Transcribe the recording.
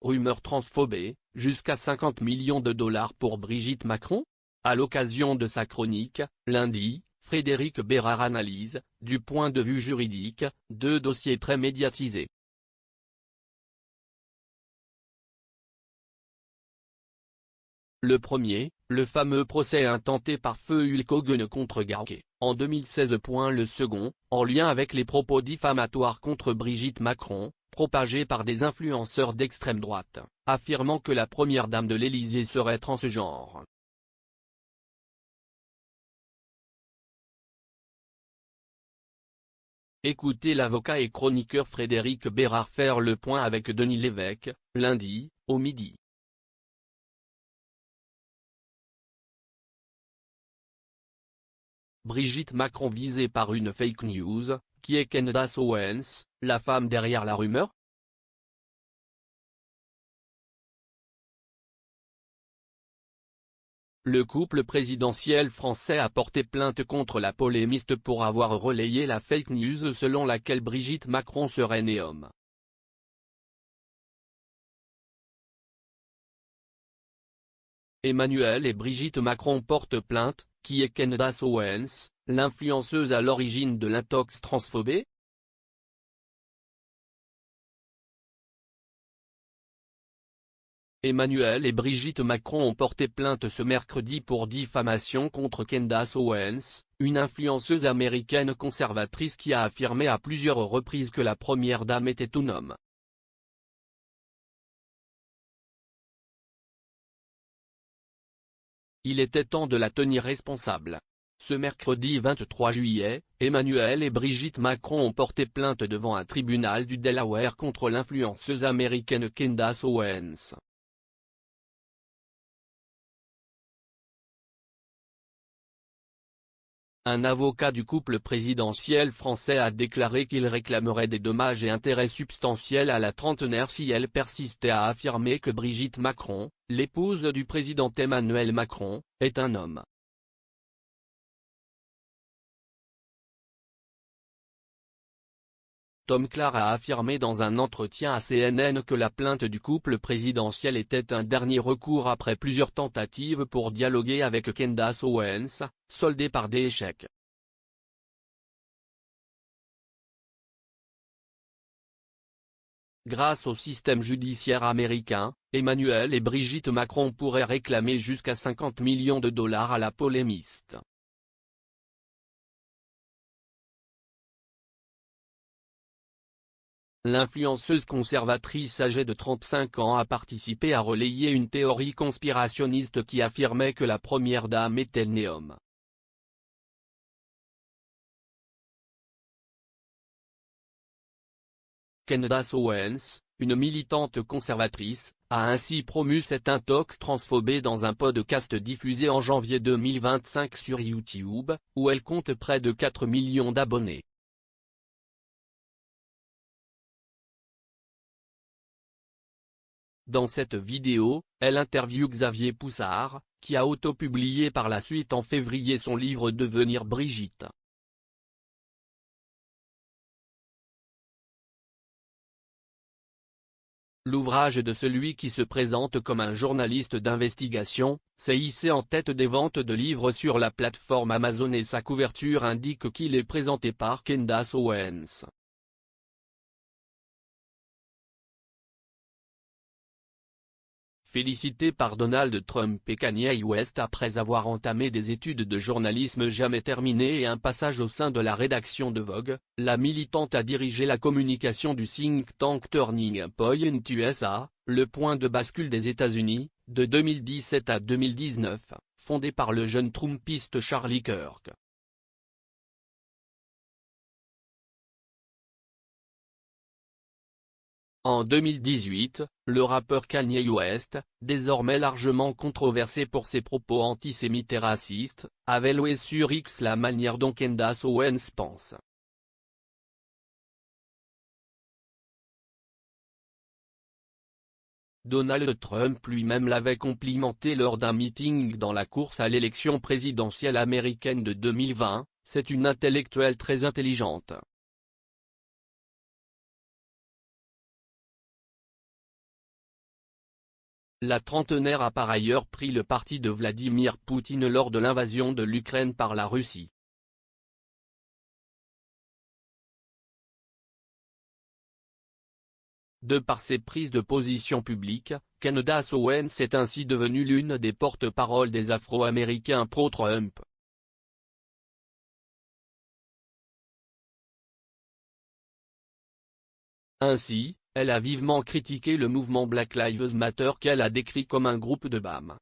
rumeur transphobée, jusqu'à 50 millions de dollars pour Brigitte Macron? À l'occasion de sa chronique, lundi, Frédéric Bérard analyse, du point de vue juridique, deux dossiers très médiatisés. Le premier, le fameux procès intenté par feu Hulk Hogan contre Garquet, en 2016. Le second, en lien avec les propos diffamatoires contre Brigitte Macron, propagés par des influenceurs d'extrême droite, affirmant que la première dame de l'Élysée serait transgenre. Écoutez l'avocat et chroniqueur Frédéric Bérard faire le point avec Denis Lévesque, lundi, au midi. Brigitte Macron visée par une fake news, qui est Candace Owens, la femme derrière la rumeur? Le couple présidentiel français a porté plainte contre la polémiste pour avoir relayé la fake news selon laquelle Brigitte Macron serait née homme. Emmanuel et Brigitte Macron portent plainte, qui est Candace Owens, l'influenceuse à l'origine de l'intox transphobé? Emmanuel et Brigitte Macron ont porté plainte ce mercredi pour diffamation contre Candace Owens, une influenceuse américaine conservatrice qui a affirmé à plusieurs reprises que la première dame était un homme. Il était temps de la tenir responsable. Ce mercredi 23 juillet, Emmanuel et Brigitte Macron ont porté plainte devant un tribunal du Delaware contre l'influenceuse américaine Candace Owens. Un avocat du couple présidentiel français a déclaré qu'il réclamerait des dommages et intérêts substantiels à la trentenaire si elle persistait à affirmer que Brigitte Macron, l'épouse du président Emmanuel Macron, est un homme. Tom Clark a affirmé dans un entretien à CNN que la plainte du couple présidentiel était un dernier recours après plusieurs tentatives pour dialoguer avec Candace Owens, soldées par des échecs. Grâce au système judiciaire américain, Emmanuel et Brigitte Macron pourraient réclamer jusqu'à 50 millions de dollars à la polémiste. L'influenceuse conservatrice âgée de 35 ans a participé à relayer une théorie conspirationniste qui affirmait que la première dame était née homme. Candace Owens, une militante conservatrice, a ainsi promu cette intox transphobée dans un podcast diffusé en janvier 2025 sur YouTube, où elle compte près de 4 millions d'abonnés. Dans cette vidéo, elle interviewe Xavier Poussard, qui a auto-publié par la suite en février son livre Devenir Brigitte. L'ouvrage de celui qui se présente comme un journaliste d'investigation, s'est hissé en tête des ventes de livres sur la plateforme Amazon et sa couverture indique qu'il est présenté par Candace Owens. Félicité par Donald Trump et Kanye West après avoir entamé des études de journalisme jamais terminées et un passage au sein de la rédaction de Vogue, la militante a dirigé la communication du think tank Turning Point USA, le point de bascule des États-Unis, de 2017 à 2019, fondé par le jeune trumpiste Charlie Kirk. En 2018, le rappeur Kanye West, désormais largement controversé pour ses propos antisémites et racistes, avait loué sur X la manière dont Candace Owens pense. Donald Trump lui-même l'avait complimenté lors d'un meeting dans la course à l'élection présidentielle américaine de 2020, c'est une intellectuelle très intelligente. La trentenaire a par ailleurs pris le parti de Vladimir Poutine lors de l'invasion de l'Ukraine par la Russie. De par ses prises de position publiques, Candace Owens est ainsi devenue l'une des porte-paroles des Afro-Américains pro-Trump. Ainsi, elle a vivement critiqué le mouvement Black Lives Matter qu'elle a décrit comme un groupe de BAM.